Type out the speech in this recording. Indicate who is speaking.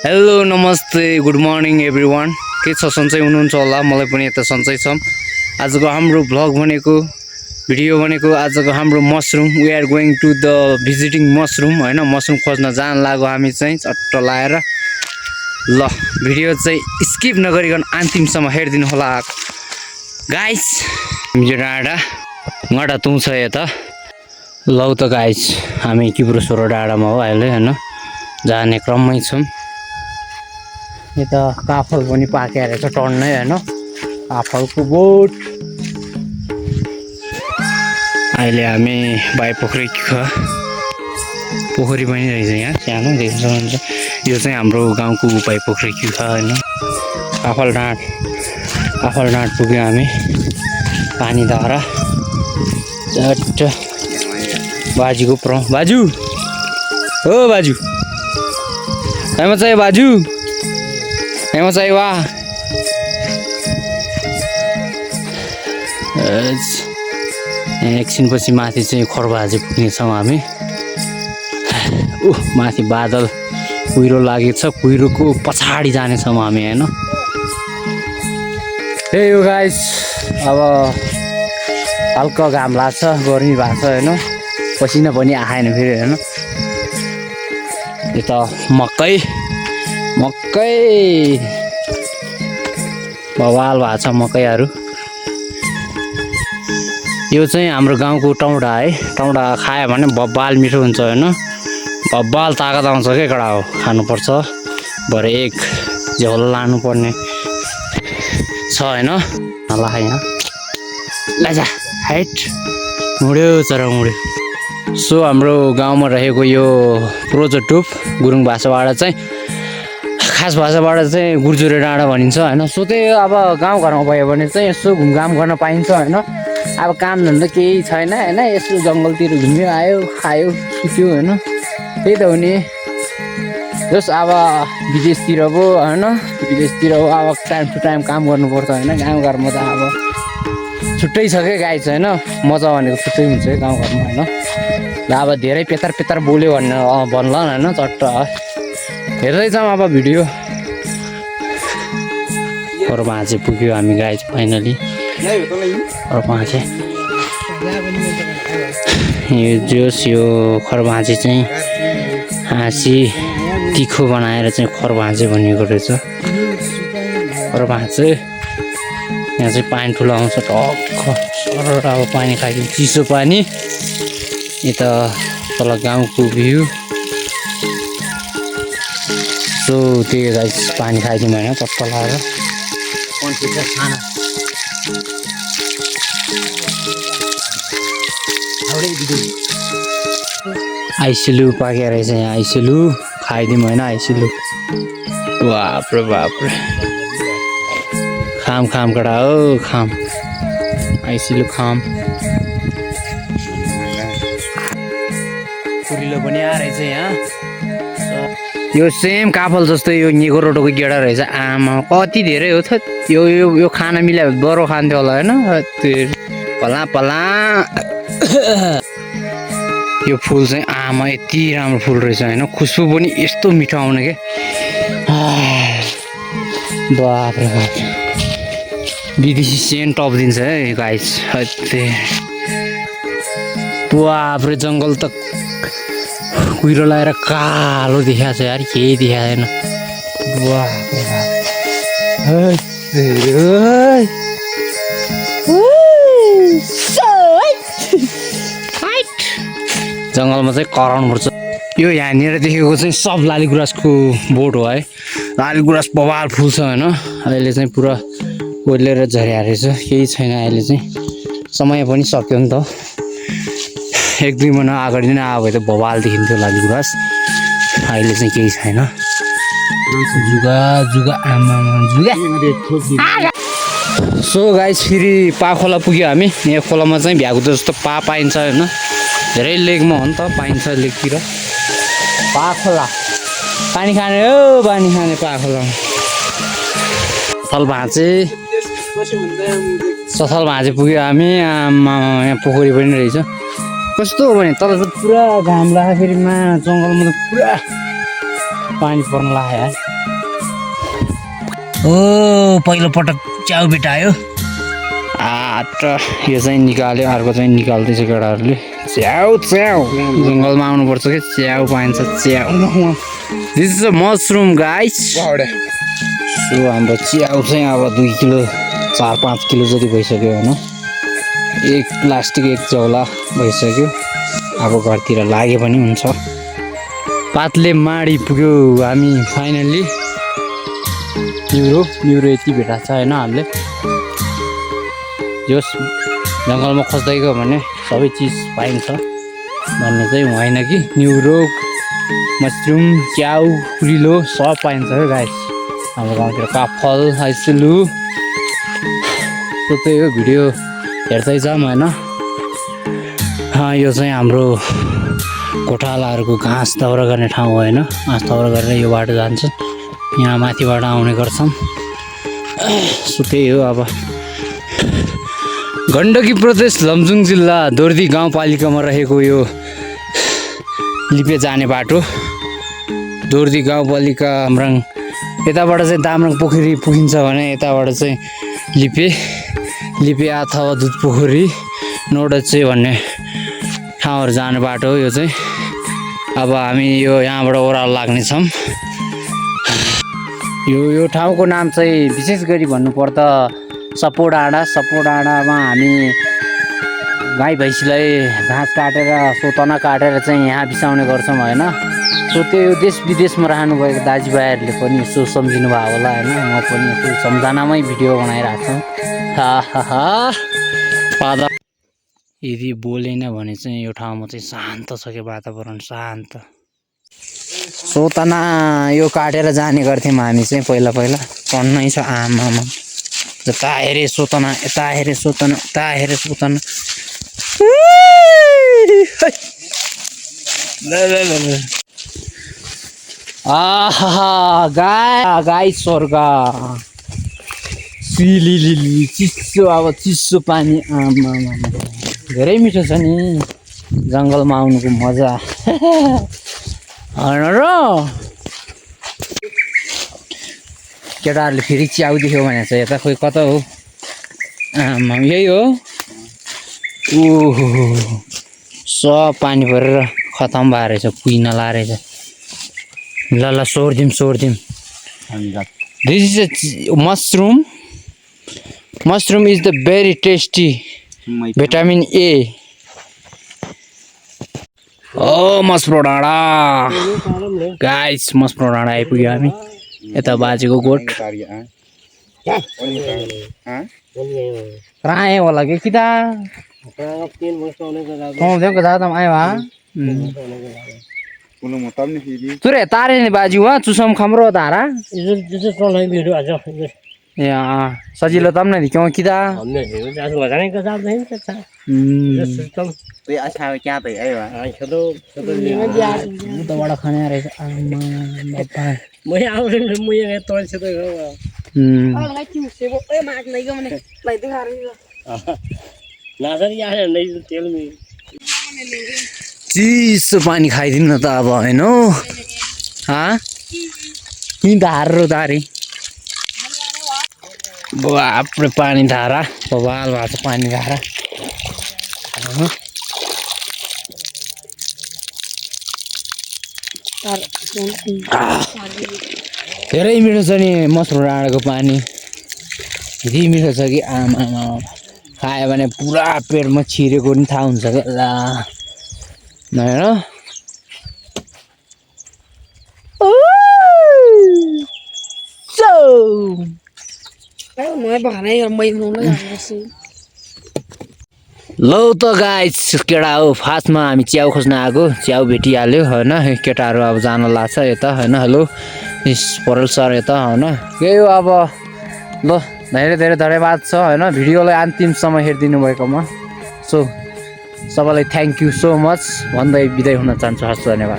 Speaker 1: Hello नमस्ते good morning everyone के छ सन्चै हुनुहुन्छ होला मलाई पनि यता सन्चै छ आजको हाम्रो भ्लग भनेको भिडियो भनेको आजको हाम्रो mushroom we are going to the visiting mushroom हैन मसरुम खोज्न जान लाग्यो हामी चाहिँ चट्ट लाएर ल भिडियो चाहिँ स्किप नगरिकन अन्तिमसम्म हेर्दिनु होला गाइस यो डाँडा तुङ छ यता लौ त गाइस हामी किब्रोसरो डाँडामा हो अहिले हैन जाने क्रममै छौं यता काफल पनि पाकेर छ टन्नै हैन काफलको बोट अहिले हामी बाई पोखरी पनि रहेछ यहाँ सानो देख्न सक्नुहुन्छ यो चाहिँ हाम्रो गाउँको बाई पोखरी हैन काफल डाँड पुग्यो हामी पानी धारा चट्ट बाजुको बाजु हो बाजु एमा चाहिँ बाजु एमा चाहिँ वा एकछिनपछि माथि चाहिँ खरबाजे पुग्नेछौँ हामी माथि बादल कुहिरो लागेको छ कुहिरोको पछाडि जानेछौँ हामी हैन हे यो गाइस अब हल्का घाम लाग्छ गर्मी भएको छ हैन पसिना पनि आएन फेरि हैन यता मकै बवाल भएको छ मकैहरू यो चाहिँ हाम्रो गाउँको टौडा है टौडा खायो भने बब्बाल मिठो हुन्छ हैन बब्बाल तागत आउँछ के कडा हो खानुपर्छ भरे एक झोल लानुपर्ने छ हैन होला यहाँ लाजा हाइट मुड्यो चरा मुड्यो सो हाम्रो गाउँमा रहेको यो प्रोजोटोप गुरुङ भाषाबाट चाहिँ खास भाषाबाट चाहिँ गुर्जुरे डाँडा भनिन्छ हैन सो त्यही अब गाउँघरमा भयो भने चाहिँ यसो घुमघाम गर्न पाइन्छ हैन अब काम धन्दा केही छैन हैन यसो जङ्गलतिर घुम्यो आयो खायो सुत्यो हैन त्यही त हो नि जस अब विदेशतिर पो हैन विदेशतिर अब टाइम टु टाइम काम गर्नुपर्छ हैन गाउँघरमा त अब छुट्टै छ के गाई छ हैन मजा भनेको छुट्टै हुन्छ गाउँघरमा हैन ल अब धेरै पेतर बोल्यो भन्ला हैन चट्ट हेर्दै जाउँ अब भिडियो खरबाजे पुग्यो हामी गाइज फाइनली खरबाजे यो जोस यो खरबाजे चाहिँ हाँसी तिखो बनाएर चाहिँ खरबाजे भनिएको रहेछ खरबाजे यहाँ चाहिँ पानी ठुलो आउँछ टक्क सरर अब पानी खाइदिन्छ चिसो पानी यता तल गाउँको भ्यू सो त्यही गाइस पानी खाइदिउँ होइन चट्ट लाएर आइसिलु पाकेको रहेछ यहाँ आइसिलु खाइदिउँ होइन आइसिलु बाप्रे खाम कडा हो खाम आइसिलु खाम कुरिलो पनि आएछ यहाँ यो सेम काफल जस्तो यो निको रोटोको गेडा रहेछ आमा कति धेरै हो त यो खाना मिलायो बरो खान्थ्यो होला हैन पला यो फुल चाहिँ आमा यति राम्रो फुल रहेछ हैन खुसबु पनि यस्तो मिठो आउने के बाप्रे बाप विदेशी सेन्ट टप दिन्छ है गाइस बाप्रे जङ्गल त कुहिरो लगाएर कालो देखिया छ यार केही देखिया छैन जङ्गलमा चाहिँ कराउनुपर्छ यो यहाँनिर देखेको चाहिँ सब लाली गुराँसको बोट हो है लाली गुराँस बवाल फुल छ होइन अहिले चाहिँ पुरा ओर्लेर झर्या रहेछ केही छैन अहिले चाहिँ समय पनि सक्यो नि त एक दुई महिना अगाडि नै आयो भए त बवाल देखिन्थ्यो लाली गुराँस अहिले चाहिँ केही छैन जुगा आमा सो गाइस फेरि पा खोला पुग्यो हामी यहाँ खोलामा चाहिँ भ्याएको जस्तो पाइन्छ होइन धेरै लेकमा हो नि त पाइन्छ लेकतिर पा खोला पानी खाने हो पानी खाने पा खोला सथल भाँचे पुग्यो हामी आमा यहाँ पोखरी पनि रहेछ कस्तो हो भने तल त पुरा घाम लाग्यो फेरि जङ्गलमा त पुरा पानी पर्न लाग्यो ओ पहिलो पटक च्याउ भेटायो यो चाहिँ निकाल्यो अर्को चाहिँ निकाल्दैछ केटाहरूले च्याउ च्याउ जङ्गलमा आउनुपर्छ कि च्याउ पाइन्छ च्याउ this is a mushroom guys so हाम्रो च्याउ चाहिँ अब 2 किलो 4-5 किलो जति भइसक्यो होइन एक प्लास्टिक एक चौला भइसक्यो अब घरतिर लागे पनि हुन्छ पातले माडी पुग्यो हामी फाइनल्ली न्युरो यति भेटाएको छ होइन हामीले जस जङ्गलमा खोज्दै गयो भने सबै चिज पाइन्छ भन्ने चाहिँ होइन कि न्युरो मसरुम च्याउ कुरिलो सब पाइन्छ क्या गाइस हाम्रो गाउँतिर काफल आइसलु त्यही हो भिडियो हेर्दै जाऊँ होइन यो चाहिँ हाम्रो गोठालाहरूको घाँस दाउरा गर्ने ठाउँ हो होइन घाँस दाउरा गरेर यो बाटो जान्छ यहाँ माथिबाट आउने गर्छौँ सो त्यही हो अब गण्डकी प्रदेश लमजुङ जिल्ला दोर्दी गाउँपालिकामा रहेको यो लिपे जाने बाटो दोर्दी गाउँपालिका हाम्राङ यताबाट चाहिँ दामराङ पोखरी पुगिन्छ भने यताबाट चाहिँ लिपे अथवा दुध पोखरी नोडचे भन्ने ठाउँहरू जाने बाटो हो यो चाहिँ अब हामी यो यहाँबाट ओह्रालो लाग्नेछौँ यो ठाउँको नाम चाहिँ विशेष गरी भन्नुपर्दा सपो डाँडामा हामी गाई भैँसीलाई घाँस काटेर सोतना काटेर चाहिँ यहाँ बिसाउने गर्छौँ होइन सो त्यो देश विदेशमा रहनुभएको दाजुभाइहरूले पनि यसो सम्झिनु भयो होला होइन म पनि यसो सम्झनामै भिडियो बनाइरहेको छु फादर यदि बोलेन भने चाहिँ यो ठाउँमा चाहिँ शान्त छ क्या वातावरण शान्त सोतना यो काटेर जाने गर्थ्यौँ हामी चाहिँ पहिला टन्नै छ आमामा यता हेरे सोतना यता हेरे सोतना उता हेरे सोतना आहा गाई स्वर्ग सिलिलिली चिसो अब चिसो पानी आमा धेरै मिठो छ नि जङ्गलमा आउनुको मजा होइन र केटाहरूले फेरि च्याउ देख्यो भने चाहिँ यता खोइ कता हो आमा यही हो ओहो सब पानी परेर खतम भएर रहेछ पुगिन ला रहेछ ल सोर्दिम this is a mushroom is the very tasty vitamin A ओ मस्प्रो डाँडा गाइस मस्प्रो डाँडा आइपुग्यो हामी यता बाजेको गोठ आयो होला कि त आयो तुरे तारे नि बाजू वहाँ चुसम खम्रो तारा ए सजिलो तम नहीं क्यों किदा अच्छा क्या पे आयो चलो तो बड़ा खाने आ रहे मैं आउ मैं तो से तो लाई क्यों से वो ए मार नहीं गो मने लाई दिखा रही ना सर यार नहीं तेल में चिसो पानी खाइदिनु त अब हैन कि धारो धारी बाप्रे पानी धारा बवाल भएको छ पानी धारा धेरै मिठो छ नि मस्रो डाँडाको पानी यति मिठो छ कि आमा खायो भने पुरा पेटमा छिरेको नि थाहा हुन्छ क्या ल होइन लौ त गाइस केटा हो फास्टमा हामी च्याउ खोज्न आएको च्याउ भेटिहाल्यो होइन केटाहरू अब जान लाग्छ यता होइन हेलो परेल सर यता होइन यही हो अब ल धेरै धेरै धन्यवाद छ होइन भिडियोलाई अन्तिमसम्म हेरिदिनु भएकोमा सो सबैलाई थ्याङ्क यू सो मच भन्दै बिदाई हुन चाहन्छु हस् धन्यवाद।